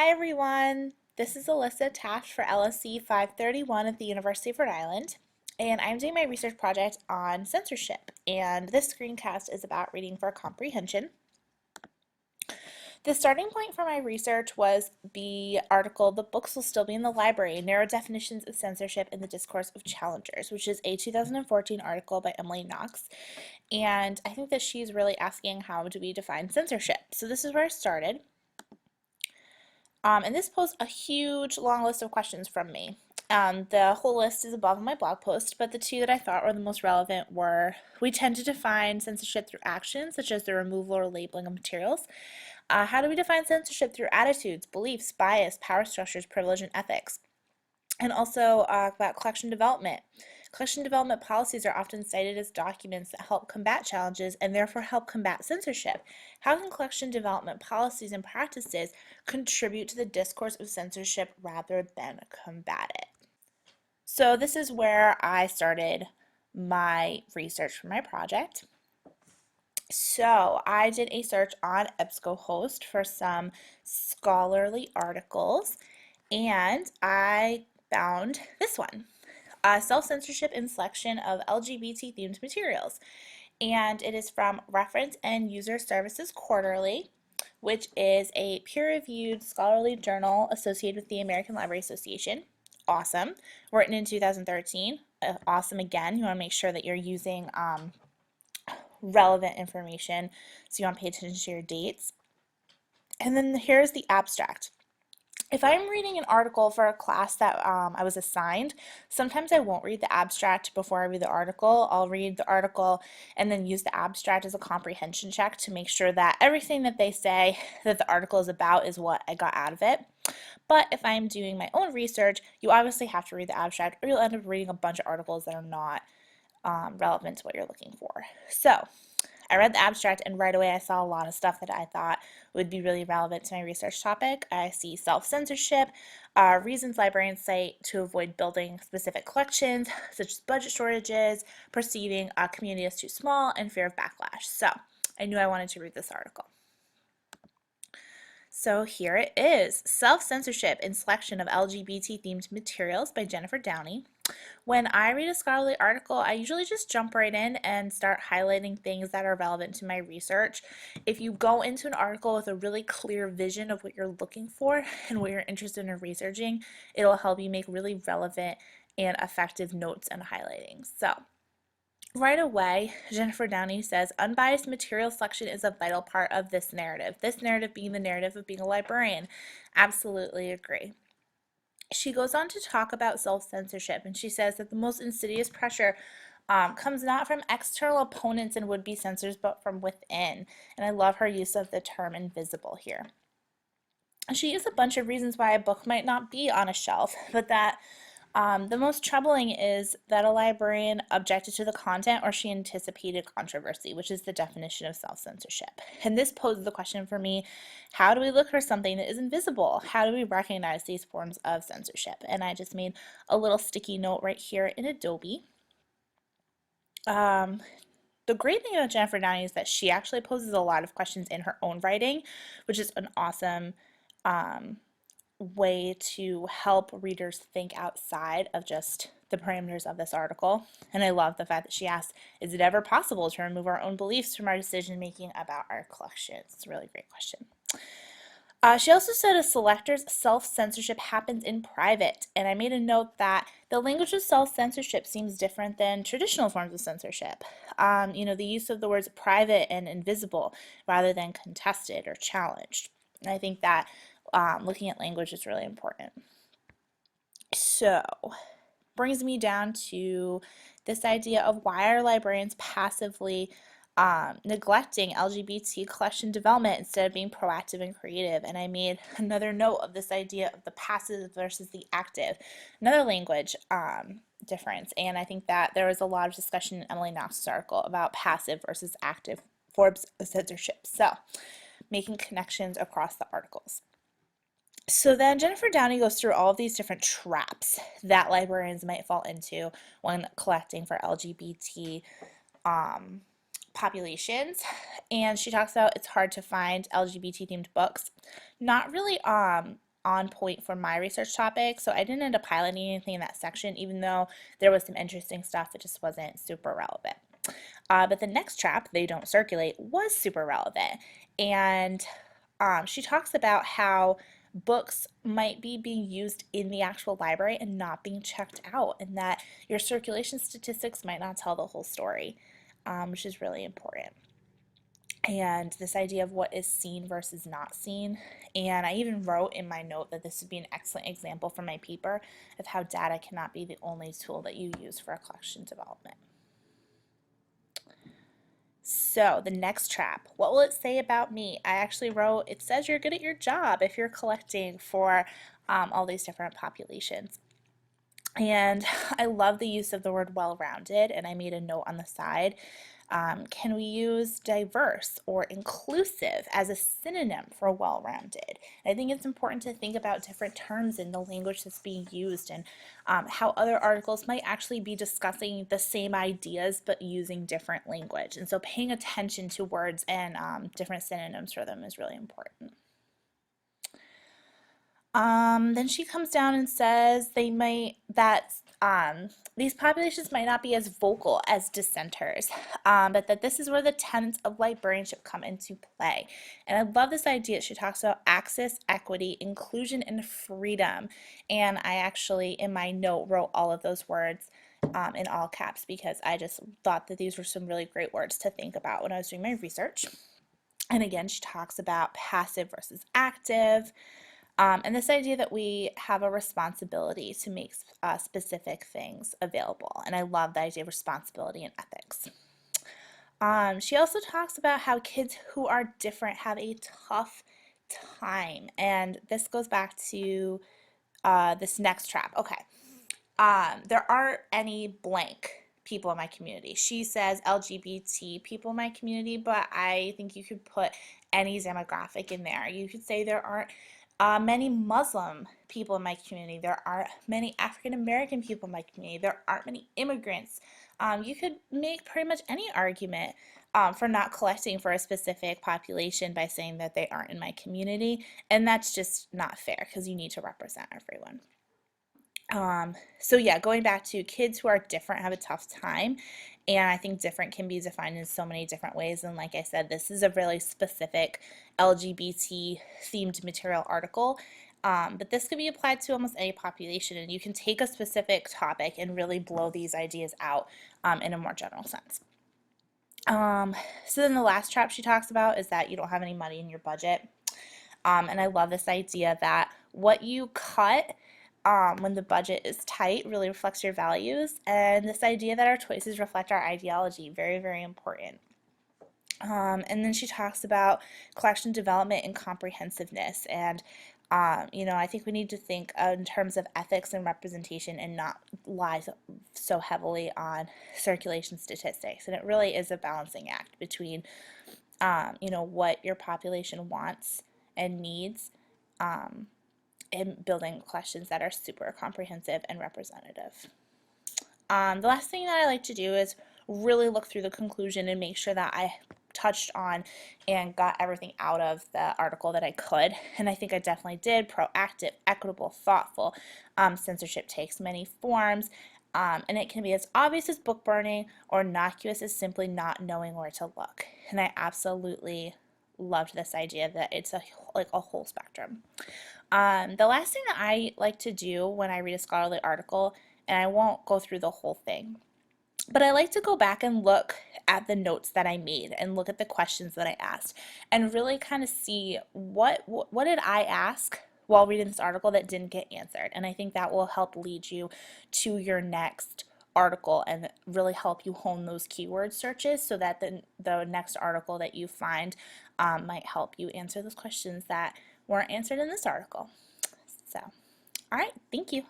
Hi everyone, this is Alyssa Taft for LSC 531 at the University of Rhode Island, and I'm doing my research project on censorship, and this screencast is about reading for comprehension. The starting point for my research was the article, "The Books Will Still Be in the Library, Narrow Definitions of Censorship in the Discourse of Challengers," which is a 2014 article by Emily Knox, and I think that she's really asking how do we define censorship. So this is where I started. And this posed a huge long list of questions from me. The whole list is above in my blog post, but the two that I thought were the most relevant were: we tend to define censorship through actions, such as the removal or labeling of materials. How do we define censorship through attitudes, beliefs, bias, power structures, privilege, and ethics? And also about collection development. Collection development policies are often cited as documents that help combat challenges and therefore help combat censorship. How can collection development policies and practices contribute to the discourse of censorship rather than combat it? So this is where I started my research for my project. So I did a search on EBSCOhost for some scholarly articles, and I found this one, Self-Censorship in Selection of LGBT-Themed Materials. And it is from Reference and User Services Quarterly, which is a peer-reviewed scholarly journal associated with the American Library Association. Awesome. Written in 2013. Awesome again. You want to make sure that you're using relevant information, so you want to pay attention to your dates. And then here's the abstract. If I'm reading an article for a class that I was assigned, sometimes I won't read the abstract before I read the article. I'll read the article and then use the abstract as a comprehension check to make sure that everything that they say that the article is about is what I got out of it. But if I'm doing my own research, you obviously have to read the abstract, or you'll end up reading a bunch of articles that are not relevant to what you're looking for. So I read the abstract, and right away I saw a lot of stuff that I thought would be really relevant to my research topic. I see self-censorship, reasons librarians cite to avoid building specific collections, such as budget shortages, perceiving a community as too small, and fear of backlash. So I knew I wanted to read this article. So here it is, Self-Censorship in Selection of LGBT-Themed Materials by Jennifer Downey. When I read a scholarly article, I usually just jump right in and start highlighting things that are relevant to my research. If you go into an article with a really clear vision of what you're looking for and what you're interested in researching, it'll help you make really relevant and effective notes and highlighting. So right away, Jennifer Downey says, unbiased material selection is a vital part of this narrative being the narrative of being a librarian. Absolutely agree. She goes on to talk about self-censorship, and she says that the most insidious pressure comes not from external opponents and would-be censors, but from within. And I love her use of the term invisible here. She gives a bunch of reasons why a book might not be on a shelf, but that the most troubling is that a librarian objected to the content or she anticipated controversy, which is the definition of self-censorship. And this poses the question for me, how do we look for something that is invisible? How do we recognize these forms of censorship? And I just made a little sticky note right here in Adobe. The great thing about Jennifer Downey is that she actually poses a lot of questions in her own writing, which is an awesome way to help readers think outside of just the parameters of this article. And I love the fact that she asked, is it ever possible to remove our own beliefs from our decision making about our collections? It's a really great question. She also said a selector's self-censorship happens in private, and I made a note that the language of self-censorship seems different than traditional forms of censorship. The use of the words private and invisible rather than contested or challenged. And I think that looking at language is really important. So, brings me down to this idea of why are librarians passively neglecting LGBT collection development instead of being proactive and creative. And I made another note of this idea of the passive versus the active, another language difference. And I think that there was a lot of discussion in Emily Knox's article about passive versus active forms of censorship. So, making connections across the articles. So then Jennifer Downey goes through all of these different traps that librarians might fall into when collecting for LGBT populations. And she talks about it's hard to find LGBT themed books. Not really on point for my research topic, so I didn't end up highlighting anything in that section, even though there was some interesting stuff. It just wasn't super relevant. But the next trap, they don't circulate, was super relevant. And she talks about how books might be being used in the actual library and not being checked out, and that your circulation statistics might not tell the whole story, which is really important. And this idea of what is seen versus not seen. And I even wrote in my note that this would be an excellent example for my paper of how data cannot be the only tool that you use for a collection development. So the next trap, what will it say about me? I actually wrote, it says you're good at your job if you're collecting for all these different populations. And I love the use of the word well-rounded, and I made a note on the side. Can we use diverse or inclusive as a synonym for well-rounded? I think it's important to think about different terms in the language that's being used, and how other articles might actually be discussing the same ideas but using different language. And so paying attention to words and different synonyms for them is really important. Then she comes down and says these populations might not be as vocal as dissenters, but that this is where the tenets of librarianship come into play. And I love this idea. She talks about access, equity, inclusion, and freedom. And I actually, in my note, wrote all of those words in all caps because I just thought that these were some really great words to think about when I was doing my research. And again, she talks about passive versus active. And this idea that we have a responsibility to make specific things available. And I love the idea of responsibility and ethics. She also talks about how kids who are different have a tough time. And this goes back to this next trap. Okay. There aren't any blank people in my community. She says LGBT people in my community, but I think you could put any demographic in there. You could say there aren't many Muslim people in my community. There aren't many African American people in my community. There aren't many immigrants. You could make pretty much any argument for not collecting for a specific population by saying that they aren't in my community, and that's just not fair because you need to represent everyone. So yeah, going back to kids who are different have a tough time, and I think different can be defined in so many different ways. And like I said, this is a really specific LGBT themed material article, but this could be applied to almost any population, and you can take a specific topic and really blow these ideas out in a more general sense. So then the last trap she talks about is that you don't have any money in your budget. And I love this idea that what you cut when the budget is tight really reflects your values, and this idea that our choices reflect our ideology, very, very important. And then she talks about collection development and comprehensiveness, and I think we need to think in terms of ethics and representation and not rely so heavily on circulation statistics. And it really is a balancing act between what your population wants and needs, and building questions that are super comprehensive and representative. The last thing that I like to do is really look through the conclusion and make sure that I touched on and got everything out of the article that I could, and I think I definitely did. Proactive, equitable, thoughtful. Censorship takes many forms, and it can be as obvious as book burning or innocuous as simply not knowing where to look. And I absolutely loved this idea that it's a whole spectrum. The last thing that I like to do when I read a scholarly article, and I won't go through the whole thing, but I like to go back and look at the notes that I made and look at the questions that I asked and really kind of see what did I ask while reading this article that didn't get answered. And I think that will help lead you to your next article and really help you hone those keyword searches so that the next article that you find might help you answer those questions that weren't answered in this article. So, all right, thank you.